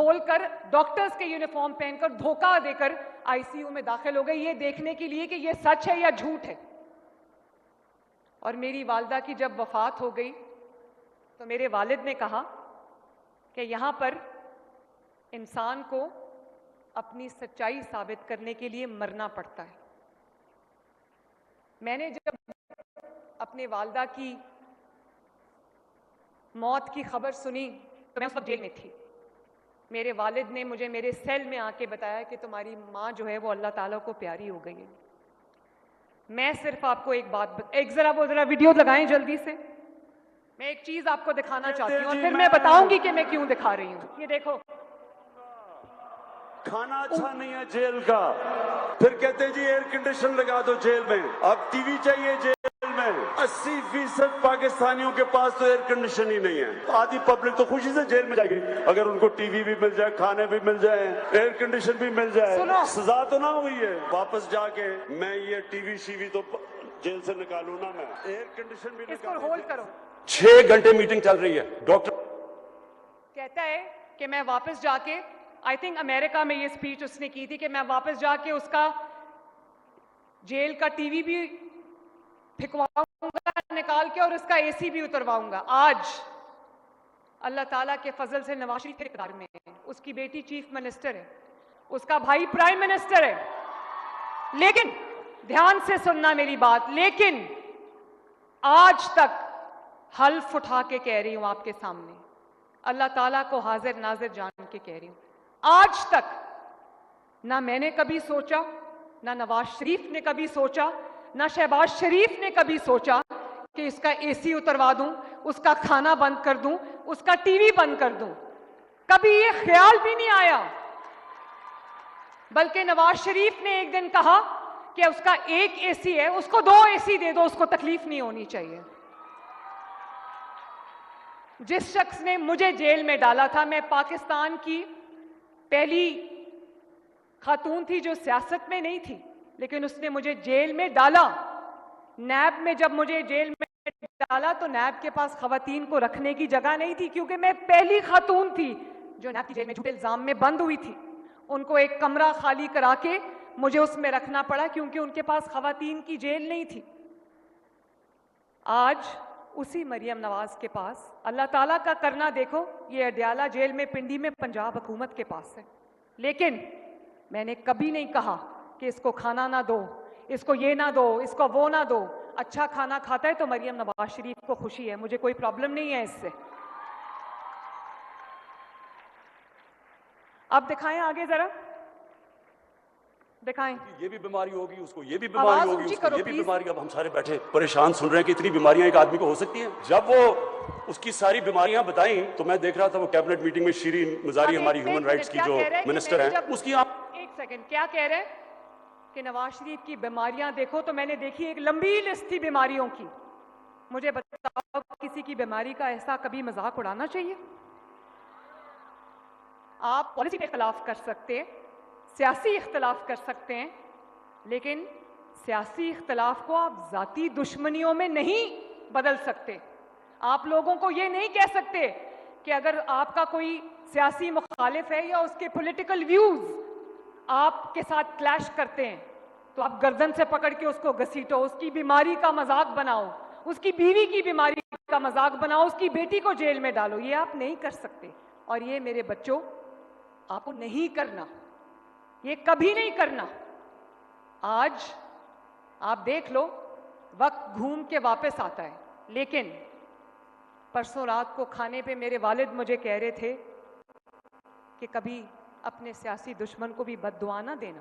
کھول کر ڈاکٹرز کے یونیفارم پہن کر دھوکہ دے کر ICU میں داخل ہو گئے یہ دیکھنے کے لیے کہ یہ سچ ہے یا جھوٹ ہے. اور میری والدہ کی جب وفات ہو گئی تو میرے والد نے کہا کہ یہاں پر انسان کو اپنی سچائی ثابت کرنے کے لیے مرنا پڑتا ہے. میں نے جب اپنے والدہ کی موت کی خبر سنی تو میں اس وقت جیل میں تھی. میرے والد نے مجھے میرے سیل میں آ کے بتایا کہ تمہاری ماں جو ہے وہ اللہ تعالیٰ کو پیاری ہو گئی ہے. میں صرف آپ کو ایک بات ذرا ویڈیو لگائیں جلدی سے. میں ایک چیز آپ کو دکھانا چاہتی ہوں اور پھر میں بتاؤں گی کہ میں کیوں دکھا رہی ہوں. یہ دیکھو, کھانا اچھا نہیں ہے جیل کا, پھر کہتے جی ایئر کنڈیشن لگا دو جیل میں, اب ٹی وی چاہیے جیل میں. 80% پاکستانیوں کے پاس تو ایئر کنڈیشن ہی نہیں ہے. آدھی پبلک تو خوشی سے جیل میں جائے گی اگر ان کو ٹی وی بھی مل جائے, کھانے بھی مل جائے, ایئر کنڈیشن بھی مل جائے. سزا تو نہ ہوئی ہے واپس جا کے میں یہ ٹی وی شی وی تو جیل سے نکالوں نا, میں ایئر کنڈیشن بھی اس کو ہولڈ کرو. 6 گھنٹے میٹنگ چل رہی ہے. ڈاکٹر کہتا ہے کہ میں واپس جا کے, آئی تھنک امریکہ میں یہ اسپیچ اس نے کی تھی, کہ میں واپس جا کے اس کا جیل کا ٹی وی بھی پھکواؤں گا نکال کے اور اس کا AC بھی اترواؤں گا. آج اللہ تعالیٰ کے فضل سے نواز شریف اقتدار میں ہے, اس کی بیٹی چیف منسٹر ہے, اس کا بھائی پرائم منسٹر ہے. لیکن دھیان سے سننا میری بات, لیکن آج تک حلف اٹھا کے کہہ رہی ہوں آپ کے سامنے, اللہ تعالیٰ کو حاضر ناظر جان کے کہہ رہی ہوں, آج تک نہ میں نے کبھی سوچا, نہ نواز شریف نے کبھی سوچا, نہ شہباز شریف نے کبھی سوچا کہ اس کا AC اتروا دوں, اس کا کھانا بند کر دوں, اس کا ٹی وی بند کر دوں. کبھی یہ خیال بھی نہیں آیا. بلکہ نواز شریف نے ایک دن کہا کہ اس کا ایک AC ہے, اس کو 2 AC دے دو, اس کو تکلیف نہیں ہونی چاہیے. جس شخص نے مجھے جیل میں ڈالا تھا, میں پاکستان کی پہلی خاتون تھی جو سیاست میں نہیں تھی, لیکن اس نے مجھے جیل میں ڈالا. نیب میں جب مجھے جیل میں ڈالا تو نیب کے پاس خواتین کو رکھنے کی جگہ نہیں تھی, کیونکہ میں پہلی خاتون تھی جو نیب کی جیل میں جھوٹے الزام میں بند ہوئی تھی. ان کو ایک کمرہ خالی کرا کے مجھے اس میں رکھنا پڑا, کیونکہ ان کے پاس خواتین کی جیل نہیں تھی. آج اسی مریم نواز کے پاس اللہ تعالیٰ کا کرنا دیکھو, یہ اڈیالہ جیل میں پنڈی میں پنجاب حکومت کے پاس ہے. لیکن میں نے کبھی نہیں کہا کہ اس کو کھانا نہ دو, اس کو یہ نہ دو, اس کو وہ نہ دو. اچھا کھانا کھاتا ہے تو مریم نواز شریف کو خوشی ہے, مجھے کوئی پرابلم نہیں ہے اس سے. اب دکھائیں آگے ذرا, دکھائیں. یہ بھی بیماری ہوگی, اس کو یہ بھی بیماری ہوگی, اس کو یہ بھی بیماری. اب ہم سارے بیٹھے پریشان سن رہے ہیں کہ اتنی بیماریاں ایک آدمی کو ہو سکتی ہیں. جب وہ اس کی ساری بیماریاں بتائیں تو میں دیکھ رہا تھا وہ کیبنٹ میٹنگ میں شیرین مزاری ہماری ہیومن رائٹس کی جو منسٹر ہیں, اس کی آپ ایک سیکنڈ کیا کہہ رہے ہیں کہ نواز شریف کی بیماریاں دیکھو, تو میں نے دیکھی ایک لمبی لسٹ تھی بیماریوں کی. مجھے بتاؤ کسی کی بیماری کا ایسا کبھی مذاق اڑانا چاہیے؟ آپ پالیسی پہ اختلاف کر سکتے ہیں, سیاسی اختلاف کر سکتے ہیں, لیکن سیاسی اختلاف کو آپ ذاتی دشمنیوں میں نہیں بدل سکتے. آپ لوگوں کو یہ نہیں کہہ سکتے کہ اگر آپ کا کوئی سیاسی مخالف ہے یا اس کے پولیٹیکل ویوز آپ کے ساتھ کلیش کرتے ہیں تو آپ گردن سے پکڑ کے اس کو گھسیٹو, اس کی بیماری کا مذاق بناؤ, اس کی بیوی کی بیماری کا مذاق بناؤ, اس کی بیٹی کو جیل میں ڈالو. یہ آپ نہیں کر سکتے, اور یہ میرے بچوں آپ کو نہیں کرنا, یہ کبھی نہیں کرنا. آج آپ دیکھ لو وقت گھوم کے واپس آتا ہے, لیکن پرسوں رات کو کھانے پہ میرے والد مجھے کہہ رہے تھے کہ کبھی اپنے سیاسی دشمن کو بھی بد دعا نہ دینا.